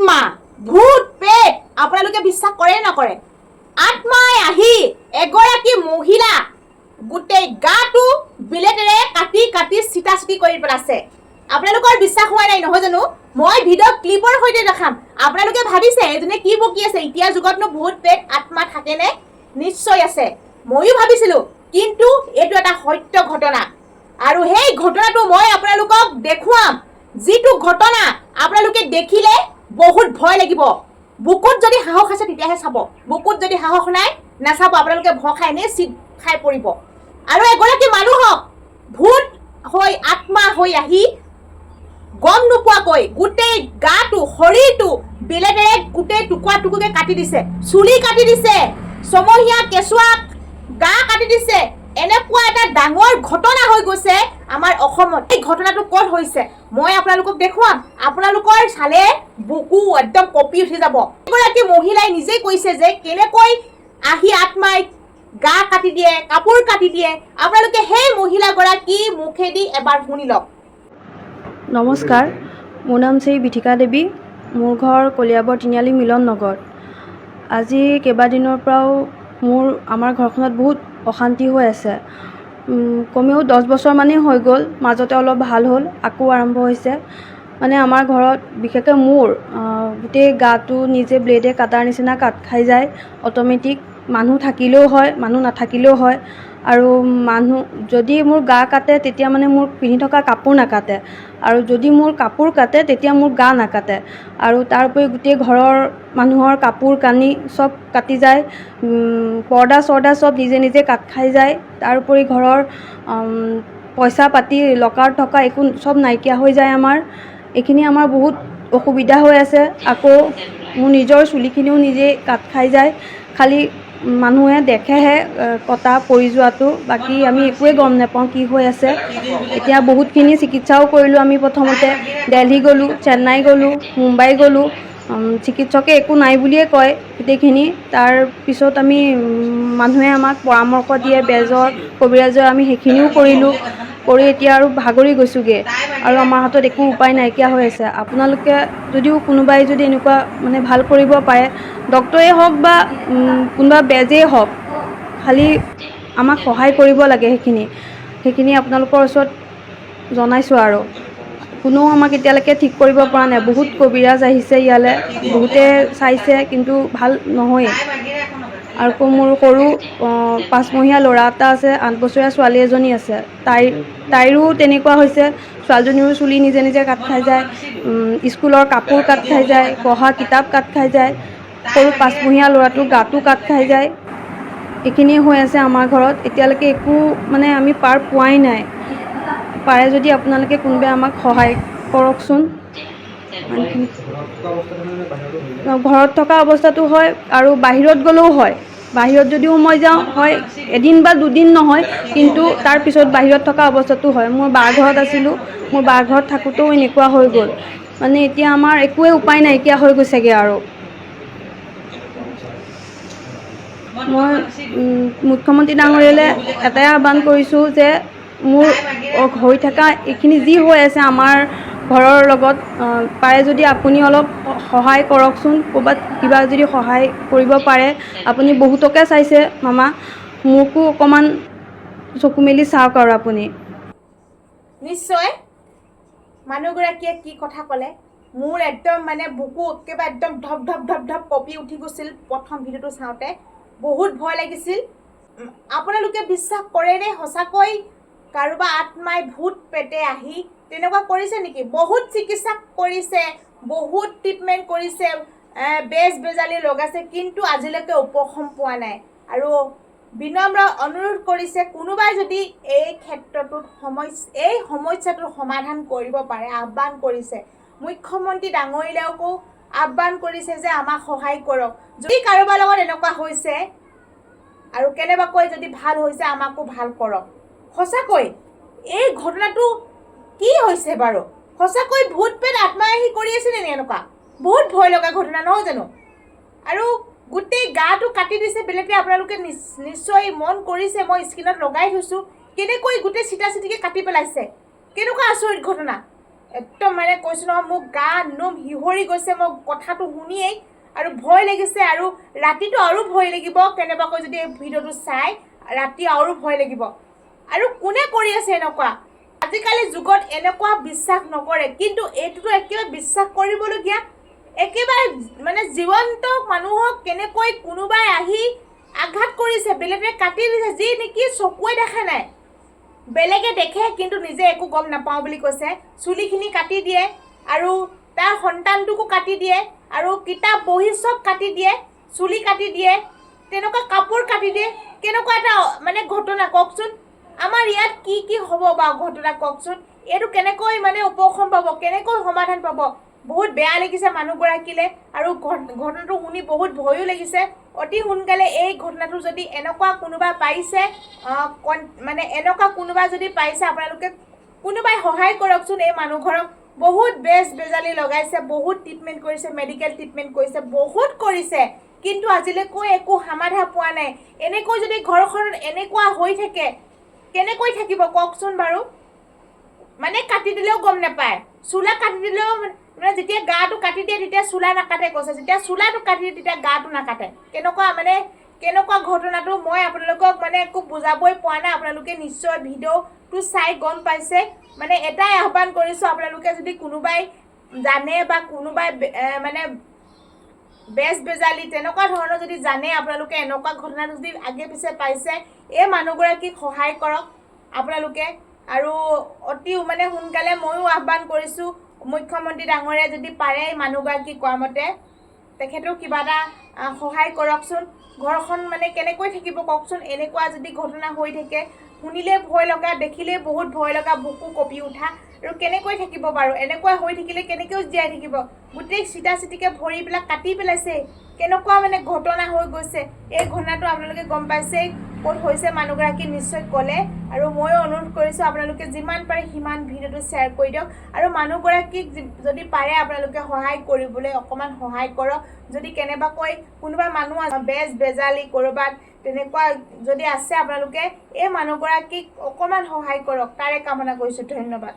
আত্মা ভূত পেট আপোনালোকে বিশ্বাস কৰে নকৰে আত্মাই আহি এগৰাকী মহিলা গোটেই গাটো বিলেটেৰে কাটি কাটি চিটা চিটি কৰি পেলাইছে আপোনালোকৰ বিশ্বাস হোৱা নাই নহয় জানো মই ভিডিঅ' ক্লিপৰ সৈতে দেখাম আপোনালোকে ভাবিছে এজনে কি বকি আছে এতিয়া যুগতনো ভূত পেট আত্মা থাকেনে নিশ্চয় আছে ময়ো ভাবিছিলো কিন্তু এইটো এটা সত্য ঘটনা আৰু সেই ঘটনাটো মই আপোনালোকক দেখুৱাম যিটো ঘটনা আপোনালোকে দেখিলে বহুত ভয় লাগিব বুকুত যদি সাহস আছে তেতিয়াহে চাব বুকুত যদি সাহস নাই নাচাব আপোনালোকে ভয় খাই নে চিট খাই পৰিব আৰু এগৰাকী মানুহক ভূত হৈ আত্মা হৈ আহি গম নোপোৱাকৈ গোটেই গাটো শৰীৰটো বিলেটেৰে গোটেই টুকুৰা টুকুৰকে কাটি দিছে চুলি কাটি দিছে সমহীয়া কেঁচুৱা গা কাটি দিছে এনেকুৱা এটা ডাঙৰ ঘটনা হৈ গৈছে আমাৰ অসমত এই ঘটনাটো ক'ত হৈছে মই আপোনালোকক দেখুৱাম আপোনালোকৰ চালে বুকু একদম কঁপি উঠি যাব এগৰাকী মহিলাই নিজেই কৈছে যে কেনেকৈ আহি আত্মাই গা কাটি দিয়ে কাপোৰ কাটি দিয়ে আপোনালোকে সেই মহিলাগৰাকী মুখেদি এবাৰ শুনি লওক নমস্কাৰ মোৰ নাম শ্ৰী বিথিকা দেৱী মোৰ ঘৰ কলিয়াবৰ তিনিআলি মিলন নগৰ আজি কেইবাদিনৰ পৰাও আমাৰ ঘৰখনত বহুত অশান্তি হৈ আছে কমেও 10 বছৰ মানেই হৈ গ'ল মাজতে অলপ ভাল হ'ল আকৌ আৰম্ভ হৈছে মানে আমাৰ ঘৰত বিশেষকৈ মোৰ গোটেই গাটো নিজে ব্লেডে কাটাৰ নিচিনা কাট খাই যায় অট'মেটিক মানুহ থাকিলেও হয় মানুহ নাথাকিলেও হয় আৰু মানুহ যদি মোৰ গা কাটে তেতিয়া মানে মোৰ পিন্ধি থকা কাপোৰ নাকাটে আৰু যদি মোৰ কাপোৰ কাটে তেতিয়া মোৰ গা নাকাটে আৰু তাৰ উপৰি গোটেই ঘৰৰ মানুহৰ কাপোৰ কানি চব কাটি যায় পৰ্দা চৰ্দা চব নিজে নিজে কাট খাই যায় তাৰ উপৰি ঘৰৰ পইচা পাতি লকাৰত থকা একো চব নাইকিয়া হৈ যায় আমাৰ এইখিনি আমাৰ বহুত অসুবিধা হৈ আছে আকৌ মোৰ নিজৰ চুলিখিনিও নিজে কাট খাই যায় খালি মানুহে দেখেহে কটা পৰি যোৱাটো বাকী আমি একোৱে গম নাপাওঁ কি হৈ আছে এতিয়া বহুতখিনি চিকিৎসাও কৰিলোঁ আমি প্ৰথমতে দিল্লী গ'লোঁ চেন্নাই গ'লোঁ মুম্বাই গ'লোঁ চিকিৎসকে একো নাই বুলিয়ে কয় গোটেইখিনি তাৰপিছত আমি মানুহে আমাক পৰামৰ্শ দিয়ে বেজৰ কবিৰাজৰ আমি সেইখিনিও কৰিলোঁ কৰি এতিয়া আৰু ভাগৰি গৈছোঁগৈ আৰু আমাৰ হাতত একো উপায় নাইকিয়া হৈ আছে আপোনালোকে যদিও কোনোবাই যদি এনেকুৱা মানে ভাল কৰিব পাৰে ডক্তৰে হওক বা কোনোবা বেজেই হওক খালি আমাক সহায় কৰিব লাগে সেইখিনি আপোনালোকৰ ওচৰত জনাইছোঁ আৰু কোনেও আমাক এতিয়ালৈকে ঠিক কৰিব পৰা নাই বহুত কবিৰাজ আহিছে ইয়ালৈ বহুতে চাইছে কিন্তু ভাল নহয়েই আৰু মোৰ সৰু 5 মহীয়া ল'ৰা এটা আছে 8 বছৰীয়া ছোৱালী এজনী আছে তাইৰো তেনেকুৱা হৈছে ছোৱালীজনীৰো চুলি নিজে নিজে কাট খাই যায় স্কুলৰ কাপোৰ কাট খাই যায় পঢ়া কিতাপ কাট খাই যায় সৰু 5 মহীয়া ল'ৰাটোৰ গাটো কাট খাই যায় এইখিনিয়ে হৈ আছে আমাৰ ঘৰত এতিয়ালৈকে একো মানে আমি পাৰ পোৱাই নাই পাৰে যদি আপোনালোকে কোনোবাই আমাক সহায় কৰকচোন ঘৰত থকা অৱস্থাটো হয় আৰু বাহিৰত গ'লেও হয় বাহিৰত যদিও মই যাওঁ হয় এদিন বা দুদিন নহয় কিন্তু তাৰপিছত বাহিৰত থকা অৱস্থাটো হয় মোৰ বাৰ ঘৰত আছিলোঁ মোৰ বাৰ ঘৰত থাকোঁতেও এনেকুৱা হৈ গ'ল মানে এতিয়া আমাৰ একোৱে উপায় নাইকিয়া হৈ গৈছেগৈ আৰু মই মুখ্যমন্ত্ৰী ডাঙৰীয়ালৈ এটাই আহ্বান কৰিছোঁ যে মোৰ হৈ থকা এইখিনি যি হৈ আছে আমাৰ ঘৰৰ লগত পাৰে যদি আপুনি অলপ সহায় কৰকচোন ক'ৰবাত কিবা যদি সহায় কৰিব পাৰে আপুনি বহুতকে চাইছে মামা মোকো অকণমান চকু মেলি চাওক আৰু আপুনি নিশ্চয় মানুহগৰাকীয়ে কি কথা ক'লে মোৰ একদম মানে বুকু একেবাৰে একদম ধপ ধপ ধপ ধপ কঁপি উঠি গৈছিল প্ৰথম ভিডিঅ'টো চাওঁতে বহুত ভয় লাগিছিল আপোনালোকে বিশ্বাস কৰেনে সঁচাকৈ কাৰোবাৰ আত্মাই ভূত পেটে আহি তেনেকুৱা কৰিছে নেকি বহুত চিকিৎসা কৰিছে বহুত ট্ৰিটমেণ্ট কৰিছে বেজ বেজালি লগাইছে কিন্তু আজিলৈকে উপশম পোৱা নাই আৰু বিনম্ৰ অনুৰোধ কৰিছে কোনোবাই যদি এই ক্ষেত্ৰটোত এই সমস্যাটোৰ সমাধান কৰিব পাৰে আহ্বান কৰিছে মুখ্যমন্ত্ৰী ডাঙৰীয়াকো আহ্বান কৰিছে যে আমাক সহায় কৰক যদি কাৰোবাৰ লগত এনেকুৱা হৈছে আৰু কেনেবাকৈ যদি ভাল হৈছে আমাকো ভাল কৰক সঁচাকৈ এই ঘটনাটো কি হৈছে বাৰু সঁচাকৈ ভূত পেট আত্মাই আহি কৰি আছে নে এনেকুৱা বহুত ভয় লগা ঘটনা নহয় জানো আৰু গোটেই গাটো কাটি দিছে বেলেগে আপোনালোকে নিশ্চয় মন কৰিছে মই স্ক্ৰীনত লগাই থৈছোঁ কেনেকৈ গোটেই চিটা চিটিকে কাটি পেলাইছে কেনেকুৱা আচৰিত ঘটনা একদম মানে কৈছোঁ নহয়, মোক গা নোম শিহৰি গৈছে মোক কথাটো শুনিয়েই, আৰু ভয় লাগিছে। আৰু ৰাতিটো আৰু ভয় লাগিব, কেনেবাকৈ যদি এই ভিডিঅ'টো চাই ৰাতি আৰু ভয় লাগিব। আৰু কোনে কৰি আছে এনেকুৱা? আজিকালি যুগত এনেকুৱা বিশ্বাস নকৰে, কিন্তু এইটোতো একেবাৰে বিশ্বাস কৰিবলগীয়া। একেবাৰে মানে জীৱন্ত মানুহক কেনেকৈ কোনোবাই আহি আঘাত কৰিছে, বেলেগে কাটি দিছে, যি নেকি চকুৱে দেখা নাই। বেলেগে দেখে কিন্তু নিজে একো গম নাপাওঁ বুলি কৈছে। চুলিখিনি কাটি দিয়ে আৰু তাৰ সন্তানটোকো কাটি দিয়ে, আৰু কিতাপ বহি চব কাটি দিয়ে, চুলি কাটি দিয়ে, তেনেকুৱা কাপোৰ কাটি দিয়ে। কেনেকুৱা এটা মানে ঘটনা কওকচোন। আমাৰ ইয়াত কি কি হ'ব বাৰু ঘটনা কওকচোন। এইটো কেনেকৈ মানে উপশম পাব, কেনেকৈ সমাধান পাব? বহুত বেয়া লাগিছে মানুহগৰাকীলৈ, আৰু ঘটনাটো শুনি বহুত ভয়ো লাগিছে। অতি সোনকালে এই ঘটনাটো যদি এনেকুৱা কোনোবা পাইছে, মানে এনেকুৱা কোনোবা যদি পাইছে, আপোনালোকে কোনোবাই সহায় কৰকচোন এই মানুহঘৰক। বহুত বেজালি লগাইছে, বহুত ট্ৰিটমেণ্ট কৰিছে, মেডিকেল ট্ৰিটমেণ্ট কৰিছে, বহুত কৰিছে, কিন্তু আজিলৈকৈ একো সমাধা পোৱা নাই। এনেকৈ যদি ঘৰখনত এনেকুৱা হৈ থাকে, কেনেকৈ থাকিব কওকচোন বাৰু। মানে কাটি দিলেও গম নাপায়, চুলা কাটি দিলেও মানে যেতিয়া গাটো কাটি দিয়ে তেতিয়া চুলা নাকাটে কৈছে, যেতিয়া চুলাটো কাটি দিয়ে তেতিয়া গাটো নাকাটে। কেনেকুৱা ঘটনাটো মই আপোনালোকক মানে একো বুজাবই পৰা নাই। আপোনালোকে নিশ্চয় ভিডিঅ'টো চাই গম পাইছে। মানে এটাই আহ্বান কৰিছোঁ, আপোনালোকে যদি কোনোবাই জানে বা কোনোবাই মানে বেজালি তেনেকুৱা ধৰণৰ যদি জানে, আপোনালোকে এনেকুৱা ঘটনাটো যদি আগে পিছে পাইছে, এই মানুহগৰাকীক সহায় কৰক আপোনালোকে। আৰু অতি মানে সোনকালে ময়ো আহ্বান কৰিছোঁ, মুখ্যমন্ত্ৰী ডাঙৰীয়াই যদি পাৰে মানুহগৰাকী কোৱা মতে তেখেতেও কিবা এটা সহায় কৰকচোন। ঘৰখন মানে কেনেকৈ থাকিব কওকচোন। এনেকুৱা যদি ঘটনা হৈ থাকে, শুনিলে ভয় লগা, দেখিলে বহুত ভয় লগা, বুকু কঁপি উঠা। আৰু কেনেকৈ থাকিব বাৰু? এনেকুৱা হৈ থাকিলে কেনেকৈ জীয়াই থাকিব? গোটেই চিটিকে ভৰিবিলাক কাটি পেলাইছে। কেনেকুৱা মানে ঘটনা হৈ গৈছে। এই ঘটনাটো আপোনালোকে গম পাইছেই, ক'ত হৈছে মানুহগৰাকী নিশ্চয় ক'লে। আৰু ময়ো অনুৰোধ কৰিছোঁ, আপোনালোকে যিমান পাৰে সিমান ভিডিঅ'টো শ্বেয়াৰ কৰি দিয়ক, আৰু মানুহগৰাকীক যদি পাৰে আপোনালোকে সহায় কৰিবলৈ অকণমান সহায় কৰক। যদি কেনেবাকৈ কোনোবা মানুহ বেজালি ক'ৰবাত তেনেকুৱা যদি আছে, আপোনালোকে এই মানুহগৰাকীক অকণমান সহায় কৰক, তাৰে কামনা কৰিছোঁ। ধন্যবাদ।